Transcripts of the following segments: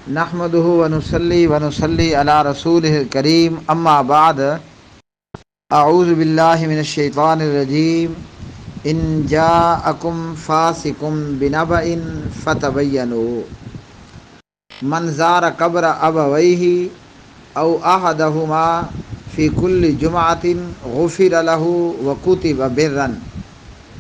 نحمده ونصلي على رسوله الكريم اما بعد اعوذ باللہ من الشیطان الرجیم ان جاءکم فاسق بنبأ فتبینوا من زار قبر ابویہ او احدہما فی کل جمعۃ غفر له وکتب برا۔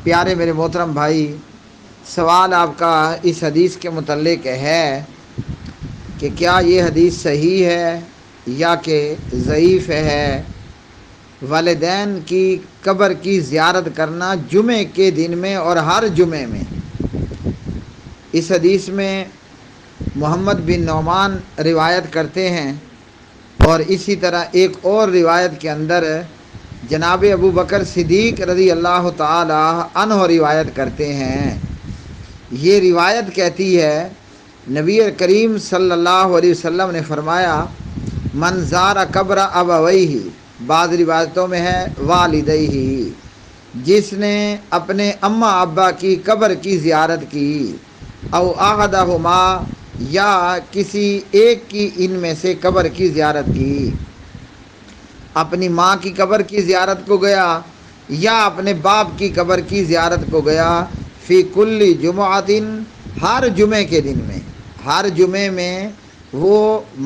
پیارے میرے محترم بھائی، سوال آپ کا اس حدیث کے متعلق ہے کہ کیا یہ حدیث صحیح ہے یا کہ ضعیف ہے؟ والدین کی قبر کی زیارت کرنا جمعے کے دن میں اور ہر جمعے میں۔ اس حدیث میں محمد بن نعمان روایت کرتے ہیں، اور اسی طرح ایک اور روایت کے اندر جناب ابو بکر صدیق رضی اللہ تعالی عنہ روایت کرتے ہیں۔ یہ روایت کہتی ہے نبی کریم صلی اللہ علیہ وسلم نے فرمایا من زار قبر ابویہ، بعض روایتوں میں ہے والدیہ، جس نے اپنے اماں ابا کی قبر کی زیارت کی، او احدہما، یا کسی ایک کی ان میں سے قبر کی زیارت کی، اپنی ماں کی قبر کی زیارت کو گیا یا اپنے باپ کی قبر کی زیارت کو گیا، فی کل جمعۃ، ہر جمعے کے دن میں، ہر جمعے میں وہ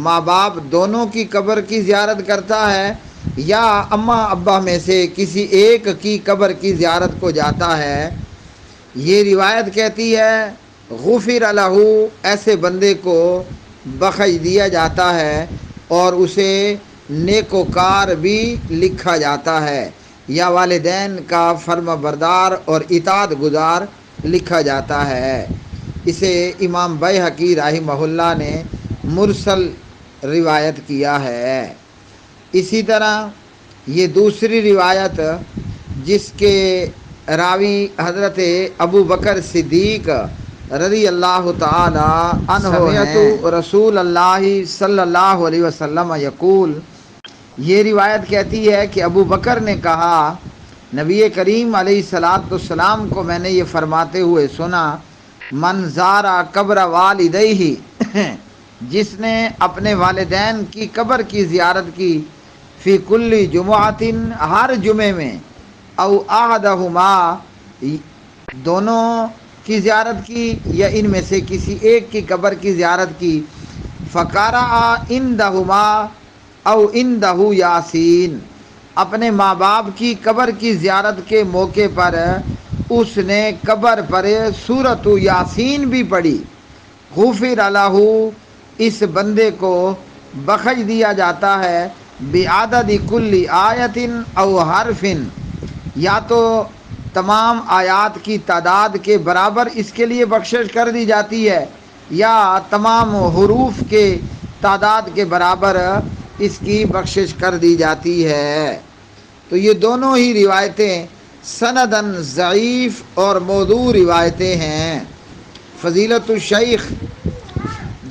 ماں باپ دونوں کی قبر کی زیارت کرتا ہے یا اماں ابا میں سے کسی ایک کی قبر کی زیارت کو جاتا ہے۔ یہ روایت کہتی ہے غفر لہ، ایسے بندے کو بخش دیا جاتا ہے اور اسے نیکوکار بھی لکھا جاتا ہے، یا والدین کا فرما بردار اور اطاعت گزار لکھا جاتا ہے۔ اسے امام بیہقی رحمہ اللہ نے مرسل روایت کیا ہے۔ اسی طرح یہ دوسری روایت جس کے راوی حضرت ابو بکر صدیق رضی اللہ تعالی عنہ سمعت رسول اللہ صلی اللہ علیہ وسلم یقول، یہ روایت کہتی ہے کہ ابو بکر نے کہا نبی کریم علیہ الصلاۃ والسلام کو میں نے یہ فرماتے ہوئے سنا، من زارا قبر والدیہ، جس نے اپنے والدین کی قبر کی زیارت کی، فی کل جمعۃ، ہر جمعے میں، او احدہما، دونوں کی زیارت کی یا ان میں سے کسی ایک کی قبر کی زیارت کی، فقرأ عندہما او عندہ یاسین، اپنے ماں باپ کی قبر کی زیارت کے موقع پر اس نے قبر پر سورۃ یاسین بھی پڑھی، غفر لہ، اس بندے کو بخش دیا جاتا ہے، بعدد کل آیت او حرف، یا تو تمام آیات کی تعداد کے برابر اس کے لیے بخشش کر دی جاتی ہے، یا تمام حروف کے تعداد کے برابر اس کی بخشش کر دی جاتی ہے۔ تو یہ دونوں ہی روایتیں سنداً ضعیف اور موضوع روایتیں ہیں۔ فضیلت الشیخ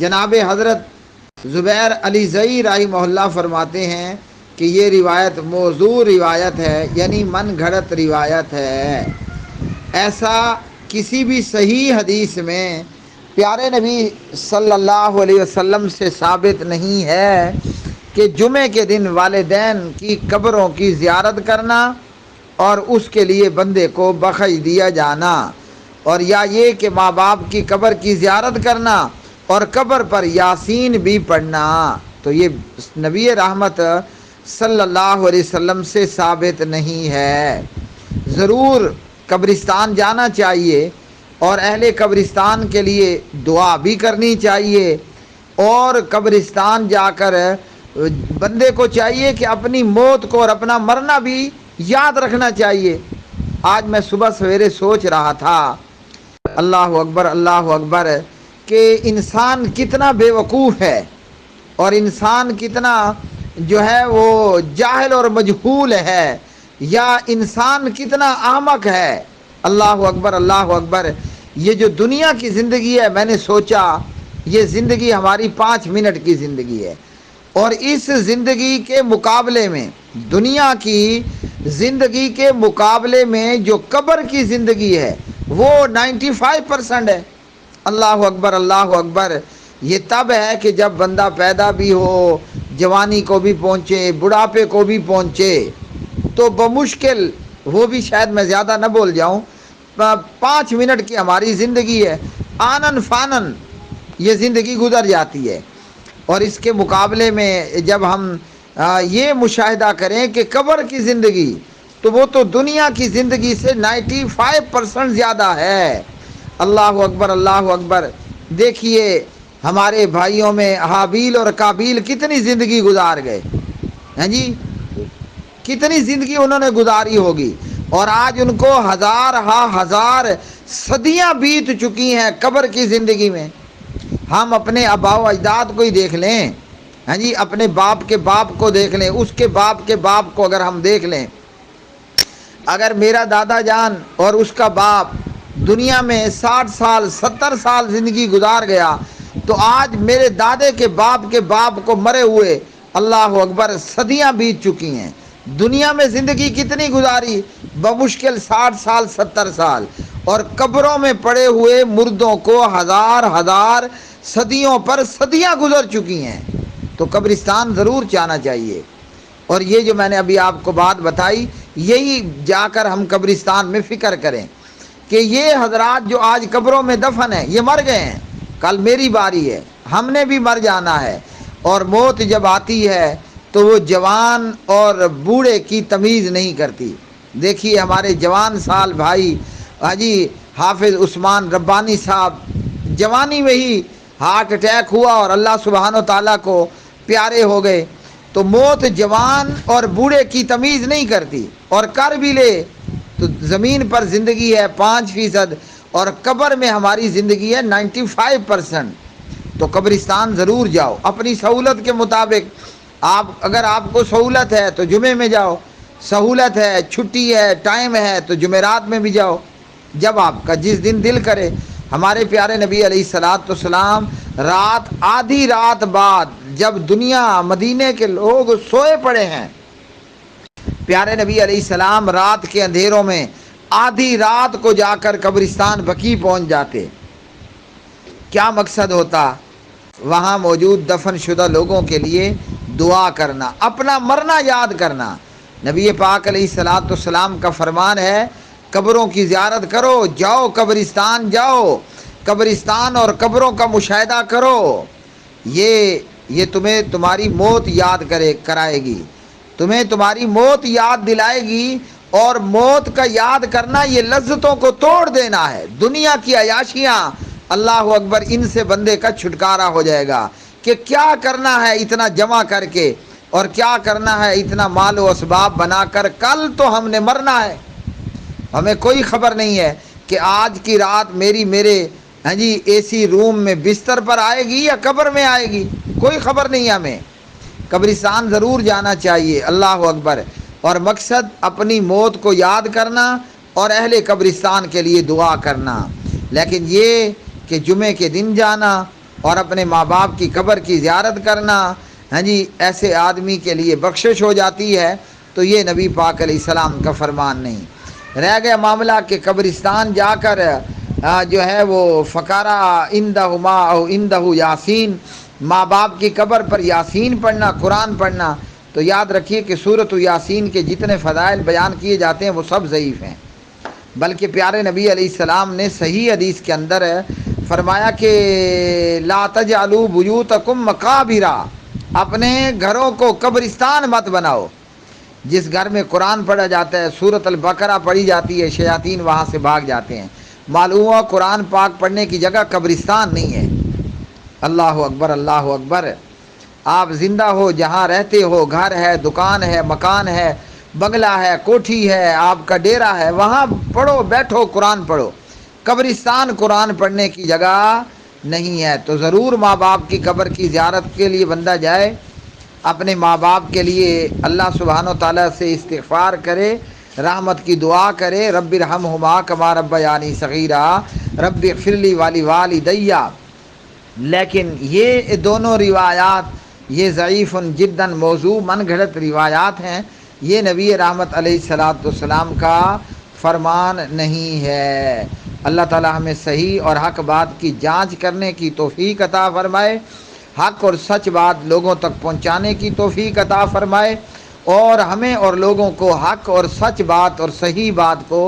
جناب حضرت زبیر علی زئی رحمہ اللہ فرماتے ہیں کہ یہ روایت موضوع روایت ہے، یعنی من گھڑت روایت ہے۔ ایسا کسی بھی صحیح حدیث میں پیارے نبی صلی اللہ علیہ وسلم سے ثابت نہیں ہے کہ جمعے کے دن والدین کی قبروں کی زیارت کرنا اور اس کے لیے بندے کو بخش دیا جانا، اور یا یہ کہ ماں باپ کی قبر کی زیارت کرنا اور قبر پر یاسین بھی پڑھنا، تو یہ نبی رحمت صلی اللہ علیہ وسلم سے ثابت نہیں ہے۔ ضرور قبرستان جانا چاہیے اور اہل قبرستان کے لیے دعا بھی کرنی چاہیے، اور قبرستان جا کر بندے کو چاہیے کہ اپنی موت کو اور اپنا مرنا بھی یاد رکھنا چاہیے۔ آج میں صبح سویرے سوچ رہا تھا، اللہ اکبر اللہ اکبر، کہ انسان کتنا بے وقوف ہے اور انسان کتنا جو ہے وہ جاہل اور مجہول ہے، یا انسان کتنا احمق ہے۔ اللہ اکبر اللہ اکبر۔ یہ جو دنیا کی زندگی ہے، میں نے سوچا یہ زندگی ہماری 5 منٹ کی زندگی ہے، اور اس زندگی کے مقابلے میں، دنیا کی زندگی کے مقابلے میں جو قبر کی زندگی ہے وہ 95% ہے۔ اللہ اکبر اللہ اکبر۔ یہ تب ہے کہ جب بندہ پیدا بھی ہو، جوانی کو بھی پہنچے، بڑھاپے کو بھی پہنچے، تو بمشکل، وہ بھی شاید میں زیادہ نہ بول جاؤں، 5 منٹ کی ہماری زندگی ہے، آنن فانن یہ زندگی گزر جاتی ہے۔ اور اس کے مقابلے میں جب ہم یہ مشاہدہ کریں کہ قبر کی زندگی، تو وہ تو دنیا کی زندگی سے 95% زیادہ ہے۔ اللہ اکبر، اللہ اکبر۔ دیکھیے ہمارے بھائیوں میں حابیل اور قابیل کتنی زندگی گزار گئے ہیں جی، کتنی زندگی انہوں نے گزاری ہوگی، اور آج ان کو ہزار صدیاں بیت چکی ہیں قبر کی زندگی میں۔ ہم اپنے آباء و اجداد کو ہی دیکھ لیں، ہاں جی، اپنے باپ کے باپ کو دیکھ لیں، اس کے باپ کے باپ کو اگر ہم دیکھ لیں، اگر میرا دادا جان اور اس کا باپ دنیا میں 60 سال 70 سال زندگی گزار گیا، تو آج میرے دادے کے باپ کو مرے ہوئے اللہ اکبر صدیاں بیت چکی ہیں۔ دنیا میں زندگی کتنی گزاری؟ بمشکل 60 سال 70 سال، اور قبروں میں پڑے ہوئے مردوں کو ہزار صدیوں پر صدیاں گزر چکی ہیں۔ تو قبرستان ضرور جانا چاہیے، اور یہ جو میں نے ابھی آپ کو بات بتائی، یہی جا کر ہم قبرستان میں فکر کریں کہ یہ حضرات جو آج قبروں میں دفن ہیں یہ مر گئے ہیں، کل میری باری ہے، ہم نے بھی مر جانا ہے، اور موت جب آتی ہے تو وہ جوان اور بوڑھے کی تمیز نہیں کرتی۔ دیکھیے ہمارے جوان سال بھائی حاجی حافظ عثمان ربانی صاحب، جوانی میں ہی ہارٹ اٹیک ہوا اور اللہ سبحانہ و تعالیٰ کو پیارے ہو گئے۔ تو موت جوان اور بوڑھے کی تمیز نہیں کرتی، اور کر بھی لے تو زمین پر زندگی ہے 5%، اور قبر میں ہماری زندگی ہے 95%۔ تو قبرستان ضرور جاؤ اپنی سہولت کے مطابق۔ اگر آپ کو سہولت ہے تو جمعے میں جاؤ، سہولت ہے، چھٹی ہے، ٹائم ہے، تو جمعرات میں بھی جاؤ، جب آپ کا جس دن دل کرے۔ ہمارے پیارے نبی علیہ الصلوۃ والسلام آدھی رات بعد، جب دنیا مدینے کے لوگ سوئے پڑے ہیں، پیارے نبی علیہ السلام رات کے اندھیروں میں آدھی رات کو جا کر قبرستان بقیع پہنچ جاتے۔ کیا مقصد ہوتا؟ وہاں موجود دفن شدہ لوگوں کے لیے دعا کرنا، اپنا مرنا یاد کرنا۔ نبی پاک علیہ الصلوۃ والسلام کا فرمان ہے، قبروں کی زیارت کرو، جاؤ قبرستان، جاؤ قبرستان اور قبروں کا مشاہدہ کرو، یہ تمہیں تمہاری موت یاد کرائے گی، تمہیں تمہاری موت یاد دلائے گی، اور موت کا یاد کرنا یہ لذتوں کو توڑ دینا ہے۔ دنیا کی عیاشیاں، اللہ اکبر، ان سے بندے کا چھٹکارا ہو جائے گا کہ کیا کرنا ہے اتنا جمع کر کے، اور کیا کرنا ہے اتنا مال و اسباب بنا کر، کل تو ہم نے مرنا ہے۔ ہمیں کوئی خبر نہیں ہے کہ آج کی رات میرے ہاں جی اے سی روم میں بستر پر آئے گی یا قبر میں آئے گی، کوئی خبر نہیں ہے ہمیں۔ قبرستان ضرور جانا چاہیے، اللہ اکبر، اور مقصد اپنی موت کو یاد کرنا اور اہل قبرستان کے لیے دعا کرنا۔ لیکن یہ کہ جمعے کے دن جانا اور اپنے ماں باپ کی قبر کی زیارت کرنا، ہاں جی، ایسے آدمی کے لیے بخشش ہو جاتی ہے، تو یہ نبی پاک علیہ السلام کا فرمان نہیں۔ رہ گیا معاملہ کہ قبرستان جا کر جو ہے وہ فقارا اندہ ما او اندہ یاسین، ماں باپ کی قبر پر یاسین پڑھنا، قرآن پڑھنا، تو یاد رکھیے کہ سورۃ یاسین کے جتنے فضائل بیان کیے جاتے ہیں وہ سب ضعیف ہیں، بلکہ پیارے نبی علیہ السلام نے صحیح حدیث کے اندر فرمایا کہ لا تجعلوا بیوتکم مقابر، اپنے گھروں کو قبرستان مت بناؤ۔ جس گھر میں قرآن پڑھا جاتا ہے، سورۃ البقرہ پڑھی جاتی ہے، شیاطین وہاں سے بھاگ جاتے ہیں۔ معلوم ہوا قرآن پاک پڑھنے کی جگہ قبرستان نہیں ہے۔ اللہ اکبر، اللہ اکبر۔ آپ زندہ ہو، جہاں رہتے ہو، گھر ہے، دکان ہے، مکان ہے، بنگلہ ہے، کوٹھی ہے، آپ کا ڈیرا ہے، وہاں پڑھو، بیٹھو، قرآن پڑھو۔ قبرستان قرآن پڑھنے کی جگہ نہیں ہے۔ تو ضرور ماں باپ کی قبر کی زیارت کے لیے بندہ جائے، اپنے ماں باپ کے لیے اللہ سبحانہ و تعالیٰ سے استغفار کرے، رحمت کی دعا کرے، رب ارحمہما کما ربیانی صغیرا، رب اغفر لی ولوالدی۔ لیکن یہ دونوں روایات یہ ضعیف جدا موضوع من گھڑت روایات ہیں، یہ نبی رحمت علیہ الصلوۃ والسلام کا فرمان نہیں ہے۔ اللہ تعالی ہمیں صحیح اور حق بات کی جانچ کرنے کی توفیق عطا فرمائے، حق اور سچ بات لوگوں تک پہنچانے کی توفیق عطا فرمائے، اور ہمیں اور لوگوں کو حق اور سچ بات اور صحیح بات کو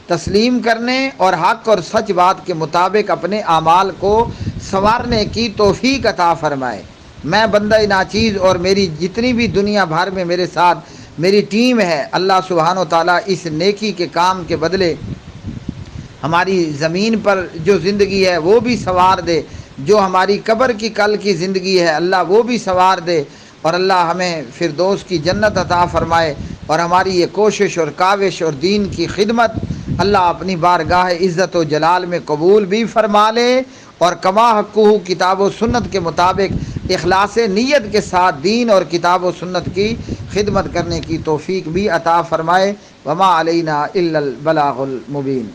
تسلیم کرنے اور حق اور سچ بات کے مطابق اپنے اعمال کو سنوارنے کی توفیق عطا فرمائے۔ میں بندہ ناچیز اور میری جتنی بھی دنیا بھر میں میرے ساتھ میری ٹیم ہے، اللہ سبحانہ و تعالیٰ اس نیکی کے کام کے بدلے ہماری زمین پر جو زندگی ہے وہ بھی سنوار دے، جو ہماری قبر کی کل کی زندگی ہے اللہ وہ بھی سنوار دے، اور اللہ ہمیں فردوس کی جنت عطا فرمائے، اور ہماری یہ کوشش اور کاوش اور دین کی خدمت اللہ اپنی بارگاہ عزت و جلال میں قبول بھی فرما لے، اور کما حقہ کتاب و سنت کے مطابق اخلاص نیت کے ساتھ دین اور کتاب و سنت کی خدمت کرنے کی توفیق بھی عطا فرمائے۔ وما علینا الا البلاغ المبین۔